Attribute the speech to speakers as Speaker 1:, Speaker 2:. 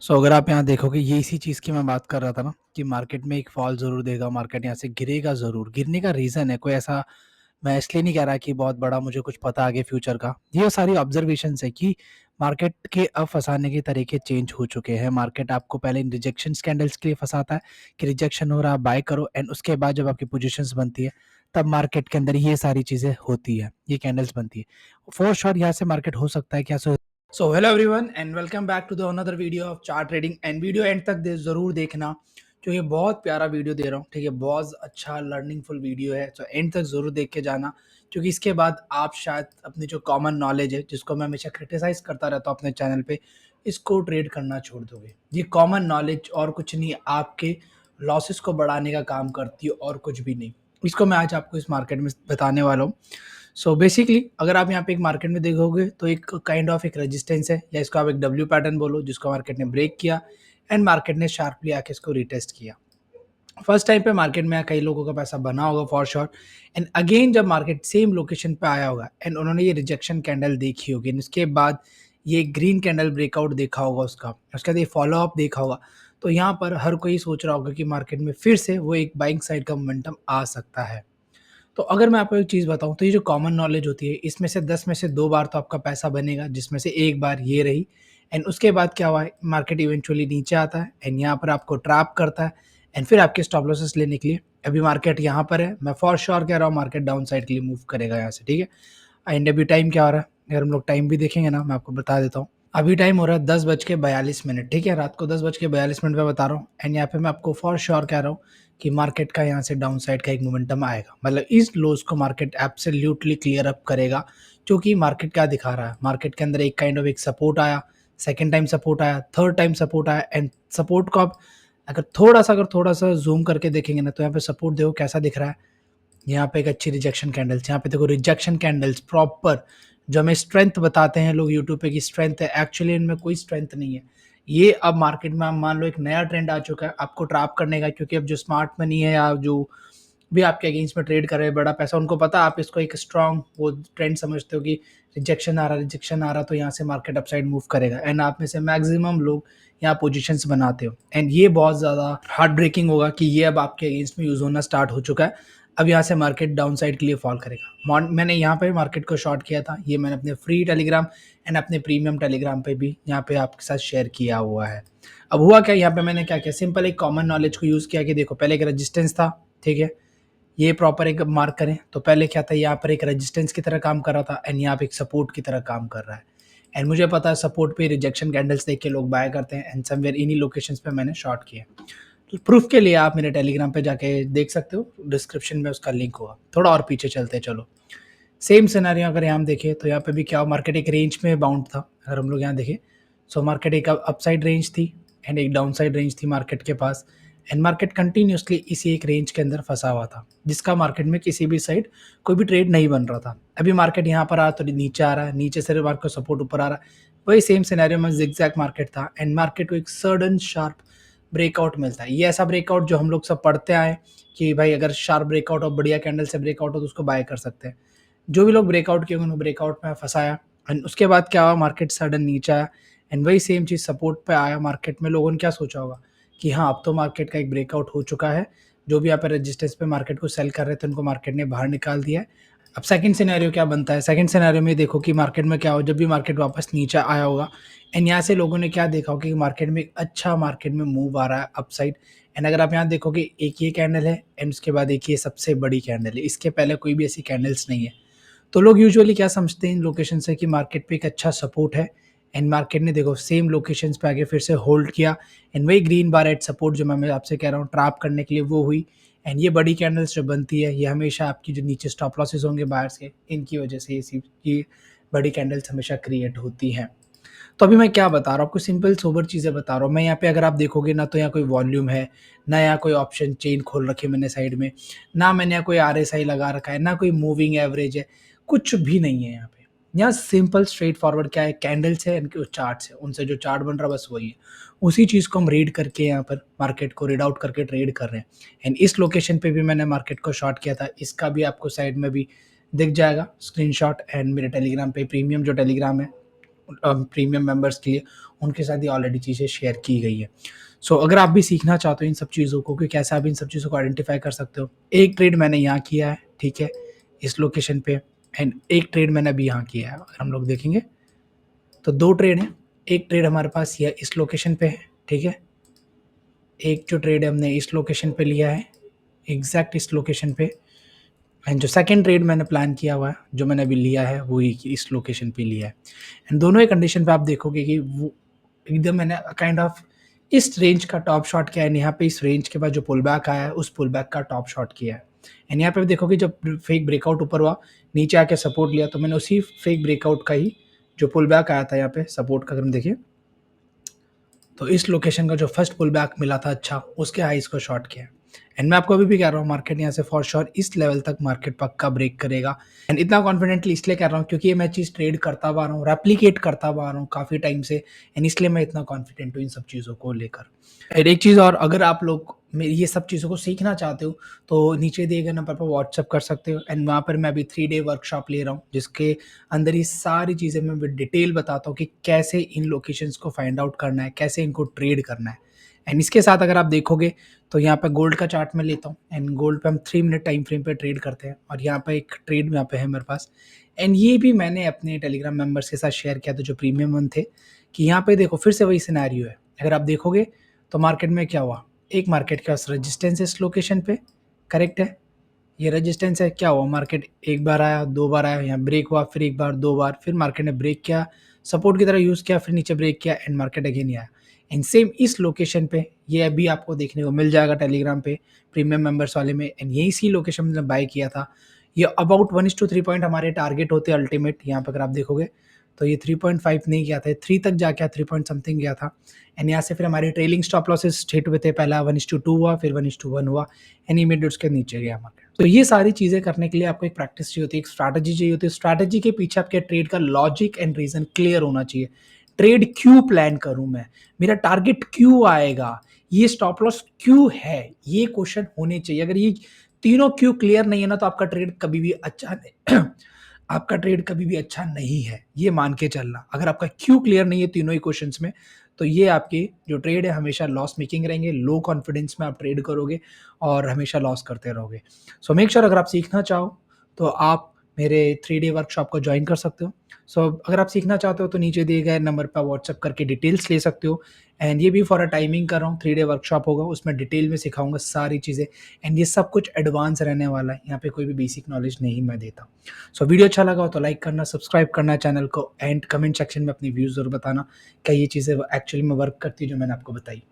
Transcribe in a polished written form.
Speaker 1: अगर आप यहाँ देखोगे ये इसी चीज़ की मैं बात कर रहा था ना कि मार्केट में एक फॉल ज़रूर देगा, मार्केट यहाँ से गिरेगा ज़रूर। गिरने का रीज़न है कोई ऐसा, मैं इसलिए नहीं कह रहा कि बहुत बड़ा मुझे कुछ पता आगे फ्यूचर का। ये सारी ऑब्ज़र्वेशंस है कि मार्केट के अब फँसाने के तरीके चेंज हो चुके हैं। मार्केट आपको पहले रिजेक्शन कैंडल्स के लिए फँसाता है कि रिजेक्शन हो रहा है, बाय करो, एंड उसके बाद जब आपकी पोज़ीशंस बनती है, तब मार्केट के अंदर ये सारी चीज़ें होती है, ये कैंडल्स बनती है। फॉर श्योर यहाँ से मार्केट हो सकता है कि ऐसा। So hello everyone and welcome back to the another video of chart trading. And video end तक ज़रूर देखना क्योंकि बहुत प्यारा वीडियो दे रहा हूँ, ठीक है। बहुत अच्छा लर्निंगफुल वीडियो है, तो एंड तक ज़रूर देख के जाना, क्योंकि इसके बाद आप शायद अपनी जो कॉमन नॉलेज है, जिसको मैं हमेशा क्रिटिसाइज करता रहता हूँ अपने चैनल पे, इसको ट्रेड करना छोड़ दोगे। ये कॉमन नॉलेज और कुछ नहीं, आपके लॉसेस को बढ़ाने का काम करती है और कुछ भी नहीं। इसको मैं आज आपको इस मार्केट में बताने वाला हूँ। सो बेसिकली अगर आप यहाँ पे एक मार्केट में देखोगे तो एक काइंड ऑफ एक रेजिस्टेंस है, या इसको आप एक डब्ल्यू पैटर्न बोलो, जिसको मार्केट ने ब्रेक किया एंड मार्केट ने शार्पली आके इसको रिटेस्ट किया। फर्स्ट टाइम पे मार्केट में कई लोगों का पैसा बना होगा फॉर श्योर। एंड अगेन जब मार्केट सेम लोकेशन पे आया होगा एंड उन्होंने ये रिजेक्शन कैंडल देखी होगी, and उसके बाद ये ग्रीन कैंडल ब्रेकआउट देखा होगा उसका, उसके बाद ये फॉलो अप देखा होगा, तो यहाँ पर हर कोई सोच रहा होगा कि मार्केट में फिर से वो एक बाइंग साइड का मोमेंटम आ सकता है। तो अगर मैं आपको एक चीज़ बताऊँ, तो ये जो कॉमन नॉलेज होती है, इसमें से 10 में से 2 बार तो आपका पैसा बनेगा, जिसमें से एक बार ये रही। एंड उसके बाद क्या हुआ है, मार्केट इवेंचुअली नीचे आता है एंड यहाँ पर आपको ट्रैप करता है एंड फिर आपके स्टॉप लॉसेस लेने के लिए अभी मार्केट यहाँ पर है। मैं फॉर श्योर कह रहा हूँ मार्केट डाउन साइड के लिए मूव करेगा यहाँ से, ठीक है। एंड अभी टाइम क्या हो रहा है, अगर हम लोग टाइम भी देखेंगे ना, मैं आपको बता देता हूँ। अभी टाइम हो रहा है 10:42, ठीक है, रात को 10:42 पे बता रहा हूँ। एंड यहाँ पे मैं आपको फॉर श्योर कह रहा हूँ कि मार्केट का यहाँ से डाउन साइड का एक मोमेंटम आएगा, मतलब इस लोज को मार्केट एब्सोल्युटली क्लियर अप करेगा। क्योंकि मार्केट क्या दिखा रहा है, मार्केट के अंदर एक काइंड ऑफ एक सपोर्ट आया, सेकंड टाइम सपोर्ट आया, थर्ड टाइम सपोर्ट आया, एंड सपोर्ट को आप अगर थोड़ा सा जूम करके देखेंगे ना, तो यहाँ पे सपोर्ट देखो कैसा दिख रहा है। यहाँ पे एक अच्छी रिजेक्शन कैंडल्स, यहाँ पे देखो रिजेक्शन कैंडल्स प्रॉपर, जो हमें स्ट्रेंथ बताते हैं लोग यूट्यूब पे की स्ट्रेंथ है, एक्चुअली इनमें कोई स्ट्रेंथ नहीं है। ये अब मार्केट में आप मान लो एक नया ट्रेंड आ चुका है आपको ट्रैप करने का, क्योंकि अब जो स्मार्ट मनी है या जो भी आपके अगेंस्ट में ट्रेड कर रहे हैं बड़ा पैसा, उनको पता आप इसको एक स्ट्रॉन्ग वो ट्रेंड समझते हो कि रिजेक्शन आ रहा तो यहाँ से मार्केट अपसाइड मूव करेगा, एंड आप में से मैक्सिमम लोग यहाँ पोजीशंस बनाते हो। एंड ये बहुत ज़्यादा हार्ट ब्रेकिंग होगा कि ये अब आपके अगेंस्ट में यूज़ होना स्टार्ट हो चुका है। अब यहाँ से मार्केट डाउन साइड के लिए फॉल करेगा। मैंने यहाँ पे मार्केट को शॉर्ट किया था, ये मैंने अपने फ्री टेलीग्राम एंड अपने प्रीमियम टेलीग्राम पे भी यहाँ पे आपके साथ शेयर किया हुआ है। अब हुआ क्या, यहाँ पे मैंने क्या किया, सिंपल एक कॉमन नॉलेज को यूज़ किया कि देखो पहले एक रेजिस्टेंस था, ठीक है, ये प्रॉपर एक मार्क करें तो पहले क्या था, यहाँ पर एक रेजिस्टेंस की तरह काम कर रहा था एंड यहाँ पे एक सपोर्ट की तरह काम कर रहा है। एंड मुझे पता है सपोर्ट पे रिजेक्शन कैंडल्स देख के लोग बाय करते हैं, एंड समवेयर इन्हीं लोकेशंस पे मैंने शॉर्ट किया। तो प्रूफ के लिए आप मेरे टेलीग्राम पे जाके देख सकते हो, डिस्क्रिप्शन में उसका लिंक होगा। थोड़ा और पीछे चलते चलो, सेम सिनेरियो अगर यहाँ देखें तो यहाँ पे भी क्या, मार्केट एक रेंज में बाउंड था। अगर हम लोग यहाँ देखें, सो मार्केट एक अपसाइड रेंज थी एंड एक डाउन साइड रेंज थी मार्केट के पास, एंड मार्केट कंटिन्यूसली इसी एक रेंज के अंदर फंसा हुआ था, जिसका मार्केट में किसी भी साइड कोई भी ट्रेड नहीं बन रहा था। अभी मार्केट यहाँ पर आ तो नीचे आ रहा है, नीचे से मार्केट को सपोर्ट ऊपर आ रहा है, वही सेम सिनेरियो में जिगजैग मार्केट था एंड मार्केट को एक सडन शार्प ब्रेकआउट मिलता है। ये ऐसा ब्रेकआउट जो हम लोग सब पढ़ते आए कि भाई अगर शार्प ब्रेकआउट और बढ़िया कैंडल से ब्रेकआउट हो तो उसको बाय कर सकते हैं। जो भी लोग ब्रेकआउट किए उन्होंने ब्रेकआउट में फंसाया, एंड उसके बाद क्या हुआ, मार्केट सडन नीचे आया एंड वही सेम चीज़ सपोर्ट पे आया। मार्केट में लोगों ने क्या सोचा होगा कि हाँ अब तो मार्केट का एक ब्रेकआउट हो चुका है, जो भी यहाँ पे रजिस्टेंस पे मार्केट को सेल कर रहे थे उनको मार्केट ने बाहर निकाल दिया है। अब सेकंड सिनेरियो क्या बनता है, सेकंड सिनेरियो में देखो कि मार्केट में क्या हो, जब भी मार्केट वापस नीचे आया होगा एंड यहाँ से लोगों ने क्या देखा होगा कि मार्केट में एक अच्छा मार्केट में मूव आ रहा है अपसाइड। एंड अगर आप यहाँ देखोगे एक ये कैंडल है एंड उसके बाद एक ये सबसे बड़ी कैंडल है, इसके पहले कोई भी ऐसी कैंडल्स नहीं है। तो लोग यूजुअली क्या समझते हैं इन लोकेशन से कि मार्केट पे एक अच्छा सपोर्ट है, एंड मार्केट ने देखो सेम लोकेशंस पे आके फिर से होल्ड किया एंड वही ग्रीन बार एट सपोर्ट जो मैं आपसे कह रहा हूँ ट्रैप करने के लिए वो हुई। एंड ये बड़ी कैंडल्स जो बनती है ये हमेशा आपकी जो नीचे स्टॉप लॉसेस होंगे बायर्स के, इनकी वजह से ये बड़ी कैंडल्स हमेशा क्रिएट होती हैं। तो अभी मैं क्या बता रहा हूँ आपको, सिंपल सोबर चीज़ें बता रहा हूँ मैं। यहाँ पे अगर आप देखोगे ना तो यहाँ कोई वॉल्यूम है ना, यहाँ कोई ऑप्शन चेन खोल रखी है मैंने साइड में, ना मैंने यहाँ कोई RSI लगा रखा है, ना कोई मूविंग एवरेज है, कुछ भी नहीं है यहाँ पे। यहाँ सिंपल स्ट्रेट फॉरवर्ड क्या है, कैंडल्स है, इनके चार्ट्स है, उनसे जो चार्ट बन रहा है बस वही है। उसी चीज़ को हम रीड करके यहाँ पर मार्केट को रीड आउट करके ट्रेड कर रहे हैं। एंड इस लोकेशन पे भी मैंने मार्केट को शॉर्ट किया था, इसका भी आपको साइड में भी दिख जाएगा स्क्रीनशॉट, एंड मेरे टेलीग्राम पे प्रीमियम जो टेलीग्राम है प्रीमियम मेंबर्स के लिए, उनके साथ ये ऑलरेडी चीज़ें शेयर की गई है। सो अगर आप भी सीखना चाहते हो इन सब चीज़ों को कि कैसे आप इन सब चीज़ों को आइडेंटिफ़ाई कर सकते हो। एक ट्रेड मैंने यहाँ किया है, ठीक है, इस लोकेशन पे, एंड एक ट्रेड मैंने अभी यहाँ किया है। अगर हम लोग देखेंगे तो 2 ट्रेड हैं। एक ट्रेड हमारे पास ये इस लोकेशन पे है, ठीक है। एक जो ट्रेड है हमने इस लोकेशन पे लिया है, एग्ज़ैक्ट इस लोकेशन पे, एंड जो सेकंड ट्रेड मैंने प्लान किया हुआ है, जो मैंने अभी लिया है, वो इस लोकेशन पे लिया है। एंड दोनों ही कंडीशन पे आप देखोगे कि वो एकदम मैंने काइंड ऑफ इस रेंज का टॉप शॉट किया है, एंड यहाँ पे इस रेंज के बाद जो पुल बैक आया है, उस पुल बैक का टॉप शॉट किया है। एंड यहाँ पे भी देखोगे जब फेक ब्रेकआउट ऊपर हुआ, नीचे आके सपोर्ट लिया, तो मैंने उसी फेक ब्रेकआउट का ही जो पुल बैक आया था यहाँ पे सपोर्ट का, अगर हम देखें तो इस लोकेशन का जो फर्स्ट पुल बैक मिला था अच्छा, उसके हाईज को शॉर्ट किया। एंड मैं आपको अभी भी कह रहा हूँ मार्केट यहाँ से फॉर श्योर इस लेवल तक मार्केट पक्का ब्रेक करेगा। एंड इतना कॉन्फिडेंटली इसलिए कह रहा हूँ क्योंकि ये मैं चीज़ ट्रेड करता हुआ आ रहा हूँ, रेप्लिकेट करता हुआ आ रहा हूँ काफ़ी टाइम से, एंड इसलिए मैं इतना कॉन्फिडेंट हूँ इन सब चीज़ों को लेकर। एंड एक चीज़ और, अगर आप लोग ये सब चीज़ों को सीखना चाहते हो तो नीचे दिए गए नंबर पर व्हाट्सअप कर सकते हो। एंड वहाँ पर मैं अभी 3 डे वर्कशॉप ले रहा हूँ, जिसके अंदर ये सारी चीज़ें मैं विद डिटेल बताता हूँ कि कैसे इन लोकेशंस को फाइंड आउट करना है, कैसे इनको ट्रेड करना है। एंड इसके साथ अगर आप देखोगे तो यहाँ पे गोल्ड का चार्ट मैं लेता हूँ, एंड गोल्ड पे हम 3 मिनट टाइम फ्रेम पे ट्रेड करते हैं, और यहाँ पे एक ट्रेड यहाँ पे है मेरे पास। एंड ये भी मैंने अपने टेलीग्राम मेंबर्स के साथ शेयर किया था जो प्रीमियम वन थे, कि यहाँ पे देखो फिर से वही सिनेरियो है। अगर आप देखोगे तो मार्केट में क्या हुआ, एक मार्केट के पास रेजिस्टेंस है इस लोकेशन पे, करेक्ट है, ये रेजिस्टेंस है, क्या हुआ, मार्केट एक बार आया, 2 बार आया, यहाँ ब्रेक हुआ, फिर एक बार, 2 बार, फिर मार्केट ने ब्रेक किया, सपोर्ट की तरह यूज़ किया, फिर नीचे ब्रेक किया, एंड मार्केट अगेन आया। एंड सेम इस लोकेशन पे ये अभी आपको देखने को मिल जाएगा टेलीग्राम पे प्रीमियम मेंबर्स वाले में, एंड यही सी लोकेशन में बाय किया था। ये अबाउट 1:3 पॉइंट हमारे टारगेट होते हैं अल्टीमेट, यहाँ पर अगर आप देखोगे तो ये 3.5 नहीं गया था, 3 तक जाके 3 पॉइंट समथिंग गया था। एंड यहाँ से फिर हमारे ट्रेलिंग स्टॉप लॉसेस हिट हुए थे, पहला 1:2 हुआ, फिर 1:1 हुआ, एंड इमीडिएट उसके नीचे गया मार्केट। तो ये सारी चीज़ें करने के लिए आपको एक प्रैक्टिस चाहिए होती है, एक स्ट्रैटेजी चाहिए होती है। स्ट्रैटेजी के पीछे आपके ट्रेड का लॉजिक एंड रीजन क्लियर होना चाहिए। ट्रेड क्यों प्लान करूं मैं, मेरा टारगेट क्यों आएगा, ये स्टॉप लॉस क्यों है, ये क्वेश्चन होने चाहिए। अगर ये तीनों क्यों क्लियर नहीं है ना, तो आपका ट्रेड कभी भी अच्छा नहीं आपका ट्रेड कभी भी अच्छा नहीं है, ये मान के चलना। अगर आपका क्यों क्लियर नहीं है तीनों ही क्वेश्चंस में, तो ये आपके जो ट्रेड है हमेशा लॉस मेकिंग रहेंगे, लो कॉन्फिडेंस में आप ट्रेड करोगे और हमेशा लॉस करते रहोगे। सो मेक श्योर अगर आप सीखना चाहो तो आप मेरे 3 डे वर्कशॉप को ज्वाइन कर सकते हो। सो अगर आप सीखना चाहते हो तो नीचे दिए गए नंबर पर व्हाट्सअप करके डिटेल्स ले सकते हो। एंड ये भी फॉर अ टाइमिंग कर रहा हूँ, 3 डे वर्कशॉप होगा, उसमें डिटेल में सिखाऊंगा सारी चीज़ें। एंड ये सब कुछ एडवांस रहने वाला है, यहाँ पे कोई भी बेसिक नॉलेज नहीं मैं देता। सो वीडियो अच्छा लगा हो तो लाइक करना, सब्सक्राइब करना चैनल को, एंड कमेंट सेक्शन में अपनी व्यूज़ ज़रूर बताना क्या ये चीज़ें एक्चुअली में वर्क करती है जो मैंने आपको बताई।